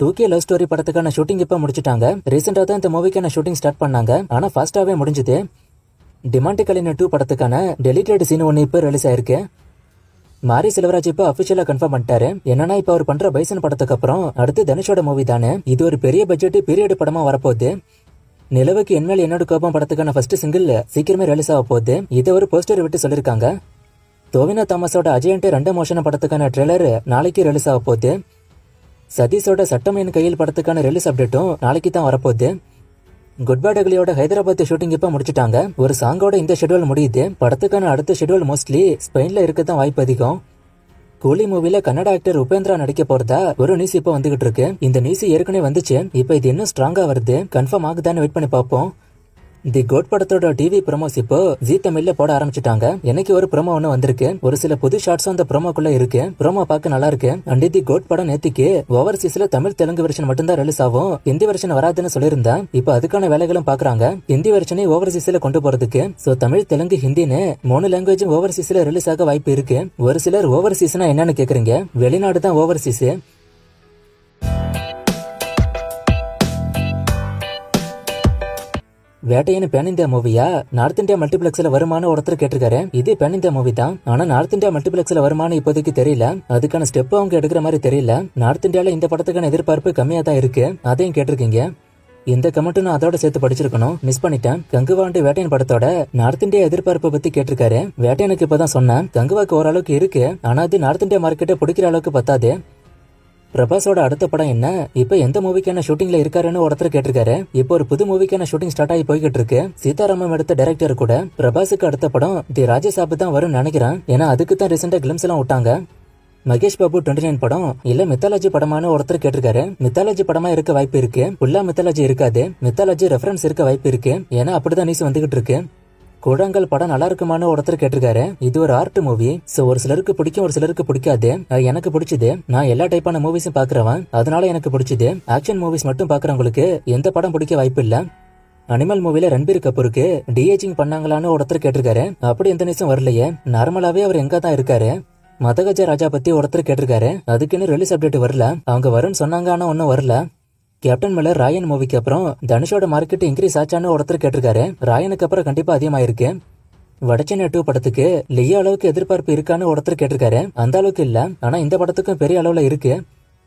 தூக்கிய love story படத்துக்கான shooting இப்ப முடிச்சிட்டாங்க. ரீசெண்டா தான் இந்த மூவிக்கான ஷூட்டிங் ஸ்டார்ட் பண்ணாங்க. ஆனா ஃபாஸ்டாவே முடிஞ்சது. டிமாண்டி கலின 2 படத்துக்கான டெலிட்டட் சீன் ஒன்னு இப்ப ரிலீஸ் ஆயிருக்கு. மாரி செல்வராஜ் இப்ப அபிஷியலா கன்ஃபார்ம் பண்ணிட்டாரு. என்னன்னா இப்ப அவர் பண்ற பைசன் படத்துக்கு அப்புறம் அடுத்து தனுஷோட மூவி தானே. இது ஒரு பெரிய பட்ஜெட் பீரியட் படமா வரப்போகுது. நிலவுக்கு என்மேல் என்னோட கோபம் படத்துக்கான ஃபர்ஸ்ட் சிங்கிள் சீக்கிரமே ரிலீஸ் ஆக போகுது. இதை ஒரு போஸ்டர் விட்டு சொல்லிருக்காங்க. டோவினோ தாமஸோட அஜயன்ட் 2 மோஷன் படத்துக்கான ட்ரெய்லர் நாளைக்கு ரிலீஸ் ஆக போகுது. சதீஷோட சட்டம் என் கையில் படத்துக்கான ரிலீஸ் அப்டேட்டும் நாளைக்கு தான் வரப்போகுது. குட் பேட் அக்லியோட ஹைதராபாத் ஷூட்டிங் இப்ப முடிச்சிட்டாங்க. ஒரு சாங்கோட இந்த ஷெட்யூல் முடியுது. படத்துக்கான அடுத்த ஷெட்யூல் மோஸ்ட்லி ஸ்பெயின்ல இருக்கதான் வாய்ப்பு அதிகம். கூலி மூவில கன்னட ஆக்டர் உபேந்திரா நடிக்க போறதா ஒரு நியூஸ் இப்ப வந்துகிட்டு இருக்கு. இந்த நியூஸ் ஏற்கனவே வந்துச்சு. இப்ப இது இன்னும் ஸ்ட்ராங்கா வருது. கன்ஃபார்ம் ஆகுதான்னு வெயிட் பண்ணி பார்ப்போம். தி கோட் படத்தோட டிவி ப்ரோமோஸ் இப்போ ஜி தமிழ்ல போட ஆரம்பிச்சிட்டாங்க. எனக்கு ஒரு ப்ரோமோ ஒன்னு வந்திருக்கு. ஒரு சில புது ஷார்ட்ஸும் அந்த ப்ரோமோக்குள்ள இருக்கு. ப்ரோமோ பார்க்க நல்லா இருக்கு. அண்ட் தி கோட் படம் நேத்திக்கு ஓவர்சீஸ்ல தமிழ் தெலுங்கு வெர்ஷன் மட்டும் தான் ரிலீஸ் ஆகும். ஹிந்தி வெர்ஷன் வராதுன்னு சொல்லியிருந்தா. இப்ப அதுக்கான வேலைகளும் பாக்குறாங்க. ஹிந்தி வெர்ஷனை ஓவர்சீஸ்ல கொண்டு போறதுக்கு. சோ தமிழ் தெலுங்கு ஹிந்தின்னு 3 லாங்குவேஜும் ஓவர்சீஸ்ல ரிலீஸ் ஆக வாய்ப்பு இருக்கு. ஒரு சிலர் ஓவர்சீஸ்னா என்னன்னு கேக்குறீங்க. வெளிநாடு தான் ஓவர்சீஸ். வேட்டையன் பேன் இந்தியா மூவியா நார்த் இந்தியா மல்டிபிளெக்ஸ்ல வருமானம் ஒருத்தர் கேட்டிருக்காரு. இது பேன் இந்தியா மூவி தான். ஆனா நார்த் இந்தியா மல்டிபிளெக்ஸ்ல வருமானம் இப்போதைக்கு தெரியல. அதுக்கான ஸ்டெப் அவங்க எடுக்கிற மாதிரி தெரியல. நார்த் இந்தியால இந்த படத்துக்கான எதிர்பார்ப்பு கம்மியா தான் இருக்கு. அதையும் கேட்டிருக்கீங்க. இந்த கமெண்ட் நான் அதோட சேர்த்து படிச்சிருக்கணும். மிஸ் பண்ணிட்டேன். கங்குவாண்டு வேட்டையன் படத்தோட நார்த் இந்தியா எதிர்பார்ப்பை பத்தி கேட்டிருக்காரு. வேட்டையனுக்கு இப்பதான் சொன்னேன். கங்குவாக்கு ஓரளவுக்கு இருக்கு. ஆனா அது நார்த் இந்தியா மார்க்கெட்டை பிடிக்கிற அளவுக்கு பத்தாது. பிரபாஸோட அடுத்த படம் என்ன, இப்ப எந்த மூவிக்கான ஷூட்டிங்ல இருக்காருன்னு ஒருத்தர் கேட்டிருக்காரு. இப்போ ஒரு புது மூவிக்கான ஷூட்டிங் ஸ்டார்ட் ஆகி போய்கிட்டு இருக்கு. சீதாராமம் எடுத்த டைரக்டர் கூட பிரபாஸுக்கு அடுத்த படம் தி ராஜசாப் தான் வரும்னு நினைக்கிறேன். ஏன்னா அதுக்கு தான் ரீசெண்டா கிளிம்ஸ் எல்லாம் விட்டாங்க. மகேஷ் பாபு 29 படம் இல்ல மித்தாலஜி படமான ஒருத்தர் கேட்டிருக்காரு. மித்தாலஜி படமா இருக்க வாய்ப்பு இருக்கு. ஃபுல்லா மித்தாலஜி இருக்காது. மித்தாலஜி ரெஃபரன்ஸ் இருக்க வாய்ப்பு இருக்கு. ஏன்னா அப்படிதான் நியூஸ் வந்துகிட்டு இருக்கு. கூழாங்கல் படம் நல்லா இருக்குமான ஒருத்தர் கேட்டிருக்காரு. இது ஒரு ஆர்ட் மூவி. சோ ஒரு சிலருக்கு பிடிக்கும், ஒரு சிலருக்கு பிடிக்காது. எனக்கு பிடிச்சது. நான் எல்லா டைப்பான மூவிஸும் பாக்குறவன். அதனால எனக்கு பிடிச்சது. ஆக்ஷன் மூவிஸ் மட்டும் பாக்குறவங்களுக்கு எந்த படம் பிடிக்க வாய்ப்பு இல்ல. அனிமல் மூவில ரன்பீர் கபூருக்கு டிஏஜிங் பண்ணாங்களான்னு ஒருத்தர் கேட்டிருக்காரு. அப்படி எந்த நியூஸும் வரலையே. நார்மலாவே அவர் எங்க தான் இருக்காரு. மதகஜ ராஜா பத்தி ஒருத்தர் கேட்டிருக்காரு. அதுக்குன்னு ரிலீஸ் அப்டேட் வரல. அவங்க வரும்னு சொன்னாங்க, ஆனா ஒன்னும் வரல. கேப்டன் மில்லர் ராயன் மூவிக்கு அப்புறம் தனுஷோட மார்க்கெட் இன்க்ரீஸ் ஆச்சான்னு ஒருத்தர் கேட்டிருக்காரு. ராயனுக்கு அப்புறம் கண்டிப்பா அதிகமாயிருக்கு. வடச்சென்னை 2 படத்துக்கு லியோ அளவுக்கு எதிர்பார்ப்பு இருக்கான்னு ஒருத்தர் கேட்டிருக்காரு. அந்த அளவுக்கு இல்ல, ஆனா இந்த படத்துக்கும் பெரிய அளவுல இருக்கு.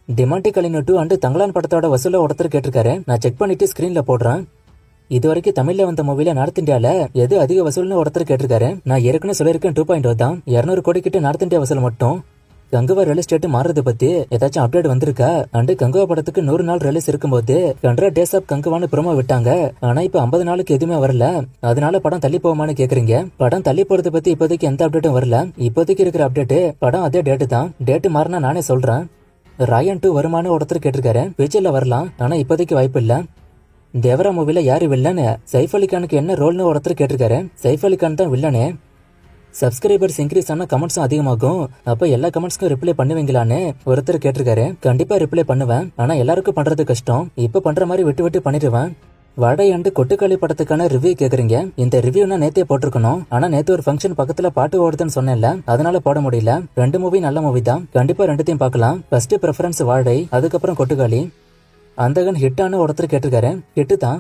டிமாண்டி கலின 2 அண்ட் தங்கலான் படத்தோட வசூல ஒருத்தர் கேட்டிருக்காரு. நான் செக் பண்ணிட்டு ஸ்கிரீன்ல போடுறேன். இது வரைக்கும் தமிழ்ல வந்த மூவில நார்த் இந்தியால எது அதிக வசூல்னு ஒருத்தர் கேட்டிருக்காரு. நான் ஏற்கனவே சொல்லியிருக்கேன் 2.0 தான். 200 கோடி கிட்ட நார்த் இந்தியா வசூல் மட்டும். கங்குவா ரிலீஸ் டேட் மாறுறது பத்தி ஏதாச்சும் அப்டேட் வந்திருக்கா? அண்ட் கங்குவா படத்துக்கு 100 நாள் ரிலீஸ் இருக்கும்போது 100 டேஸ் ஆஃப் கங்குவான்னு ப்ரோமோ விட்டாங்க. ஆனா இப்ப 50 நாளுக்கு எதுவுமே வரல. அதனால படம் தள்ளி போகுமான்னு கேக்குறீங்க. படம் தள்ளி போறது பத்தி இப்போதைக்கு எந்த அப்டேட்டும் வரல. இப்போதைக்கு இருக்கிற அப்டேட் படம் அதே டேட்டு தான். டேட் மாறினா நானே சொல்றேன். ராயன் 2 வருமானம் ஒருத்தர் கேட்டிருக்காரு. ஃபியூச்சர்ல வரலாம், ஆனா இப்போதைக்கு வாய்ப்பு இல்ல. தேவரா மூவில யாரு வில்லன்னு, சைஃப் அலிகானுக்கு என்ன ரோல்னு ஒருத்தர் கேட்டிருக்காரு. சைஃப் அலிகான் தான் வில்லனே. சப்ஸ்கிரைபர்ஸ் இன்க்ரீஸ் ஆனா கமெண்ட்ஸும் அதிகமாகும். அப்ப எல்லா கமெண்ட்ஸ்க்கும் ரிப்ளை பண்ணுவீங்களான்னு ஒருத்தர் கேட்டிருக்காரு. கண்டிப்பா ரிப்ளை பண்ணுவேன். ஆனா எல்லாருக்கும் பண்றது கஷ்டம். இப்ப பண்ற மாதிரி விட்டு விட்டு பண்ணிடுவேன். வடை அண்டு கொட்டுக்காளி படத்துக்கான ரிவ்யூ கேக்குறீங்க. இந்த ரிவ்யூனா நேத்தே போட்டிருக்கணும். ஆனா நேத்து ஒரு ஃபங்க்ஷன் பக்கத்துல பாட்டு ஓடுதுன்னு சொன்னேன்ல, அதனால போட முடியல. 2 மூவி நல்ல மூவி தான். கண்டிப்பா 2த்தையும் பார்க்கலாம். ஃபர்ஸ்ட் ப்ரெஃபரன்ஸ் வாடை, அதுக்கப்புறம் கொட்டுக்காளி. அந்தகன் ஹிட்டான ஒருத்தர் கேட்டிருக்காரு. ஹிட்டு தான்.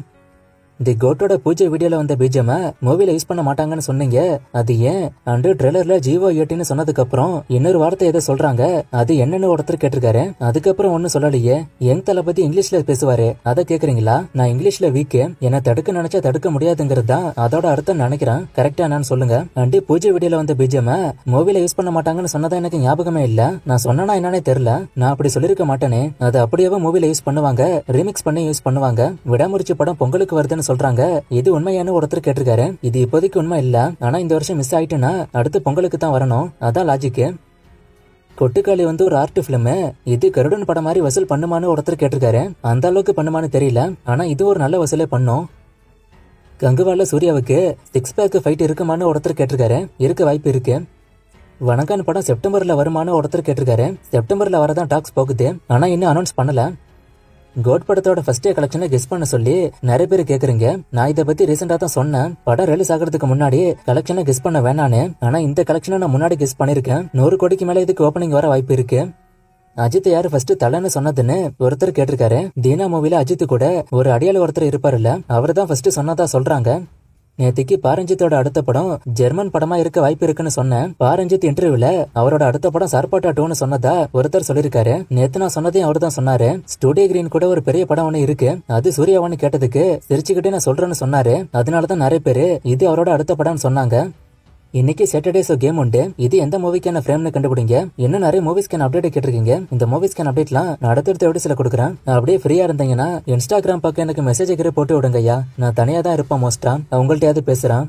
தி கோட்டோட பூஜை வீடியோல வந்த பிஜிஎம் மூவில யூஸ் பண்ண மாட்டாங்கன்னு சொன்னீங்க. அது ஏன்? அண்ட் ட்ரெய்லர்ல ஜீவோ 8ன்னு சொன்னதுக்கு அப்புறம் இன்னொரு வார்த்தை ஏதோ சொல்றாங்க. அது என்னன்னு ஒருத்தர் கேட்டிருக்காரு. அதுக்கப்புறம் ஒன்னும் சொல்லலையே. யங் தளபதி இங்கிலீஷ்ல பேசுவாரு, அதை கேக்குறீங்களா? நான் இங்கிலீஷ்ல வீக். என்ன தடுக்க நினைச்சா தடுக்க முடியாதுங்கிறது தான் அதோட அர்த்தம் நினைக்கிறேன். கரெக்டா நான் சொல்லுங்க. அண்ட் பூஜை வீடியோல வந்த பிஜிஎம் மூவில யூஸ் பண்ண மாட்டாங்கன்னு சொன்னதா எனக்கு ஞாபகமே இல்ல. நான் சொன்னா என்னன்னே தெரியல. நான் அப்படி சொல்லிருக்க மாட்டேனே. அது அப்படியே மூவில யூஸ் பண்ணுவாங்க, ரீமிக்ஸ் பண்ணி யூஸ் பண்ணுவாங்க. விடாமுயற்சி படம் பொங்கலுக்கு வருதுன்னு சொல்றாங்க. இது உண்மையான ஒருத்தர் கேட்டிருக்காரு. இது இப்போதைக்கு உண்மை இல்ல, ஆனா இந்த வருஷம் மிஸ் ஆயிட்டுனா அடுத்து பொங்கலுக்கு தான் வரணும். அதான் லாஜிக். கொட்டுக்காளி ஒரு ஆர்ட் பிலிம். இது கருடன் படம் மாதிரி வசூல் பண்ணுமான்னு ஒருத்தர் கேட்டிருக்காரு. அந்த அளவுக்கு பண்ணுமான்னு தெரியல, ஆனா இது ஒரு நல்ல வசூலே பண்ணும். கங்குவால சூர்யாவுக்கு 6 பேக் ஃபைட் இருக்குமான்னு ஒருத்தர் கேட்டிருக்காரு. இருக்க வாய்ப்பு இருக்கு. வணங்கான் படம் செப்டம்பர்ல வருமானு ஒருத்தர் கேட்டிருக்காரு. செப்டம்பர்ல வரதான் டாக்ஸ் போகுது, ஆனா இன்னும் அனௌன்ஸ் பண்ணல. கோட் படத்தோட ஃபர்ஸ்ட் டே கலெக்ஷனை கெஸ் பண்ண சொல்லி நிறைய பேர் கேக்குறீங்க. நான் இதை பத்தி ரீசெண்டா தான் சொன்னேன். படம் ரிலீஸ் ஆகிறதுக்கு முன்னாடி கலெக்ஷனை கெஸ் பண்ண வேணான்னு. ஆனா இந்த கலெக்ஷனை நான் முன்னாடி கெஸ் பண்ணிருக்கேன். 100 கோடிக்கு மேல இதுக்கு ஓப்பனிங் வர வாய்ப்பு இருக்கு. அஜித் யாரு ஃபர்ஸ்ட் தலைன்னு சொன்னதுன்னு ஒருத்தர் கேட்டிருக்காரு. தீனா மூவில அஜித் கூட ஒரு அடியாள ஒருத்தர் இருப்பாருல்ல, அவர் தான் ஃபர்ஸ்ட் சொன்னதா சொல்றாங்க. நேத்திக்கு பாரஞ்சித்தோட அடுத்த படம் ஜெர்மன் படமா இருக்க வாய்ப்பு இருக்குன்னு சொன்னேன். பாரஞ்சித் இன்டர்வியூல அவரோட அடுத்த படம் சார்பாட்டா 2ன்னு சொன்னதா ஒருத்தர் சொல்லிருக்காரு. நேத்து நான் சொன்னதையும் அவர் தான் சொன்னாரு. ஸ்டூடியோ கிரீன் கூட ஒரு பெரிய படம் ஒண்ணு இருக்கு, அது சூர்யாவான்னு கேட்டதுக்கு சிரிச்சுக்கிட்டே நான் சொல்றேன்னு சொன்னாரு. அதனாலதான் நிறைய பேரு இது அவரோட அடுத்த படம்னு சொன்னாங்க. இன்னைக்கு சாட்டர்டே ஷோ கேம் உண்டு. இது எந்த மூவிக்கான ஃப்ரேம்னு கண்டுபிடிங்க. இன்னும் நிறைய மூவிஸ்க்கான அப்டேட் கேட்டிருக்கீங்க. இந்த மூவிஸ்க்கான அப்டேட்லாம் நான் அடுத்தடுத்த வீடியோஸ்ல கொடுக்குறேன். அப்படியே ஃப்ரீயா இருந்தீங்கன்னா இன்ஸ்டாகிராம் பக்கம் எனக்கு மெசேஜ் போட்டு விடுங்கய்யா. நான் தனியா தான் இருப்பேன் மோஸ்டா. உங்கள்கிட்டயாவது பேசுறேன்.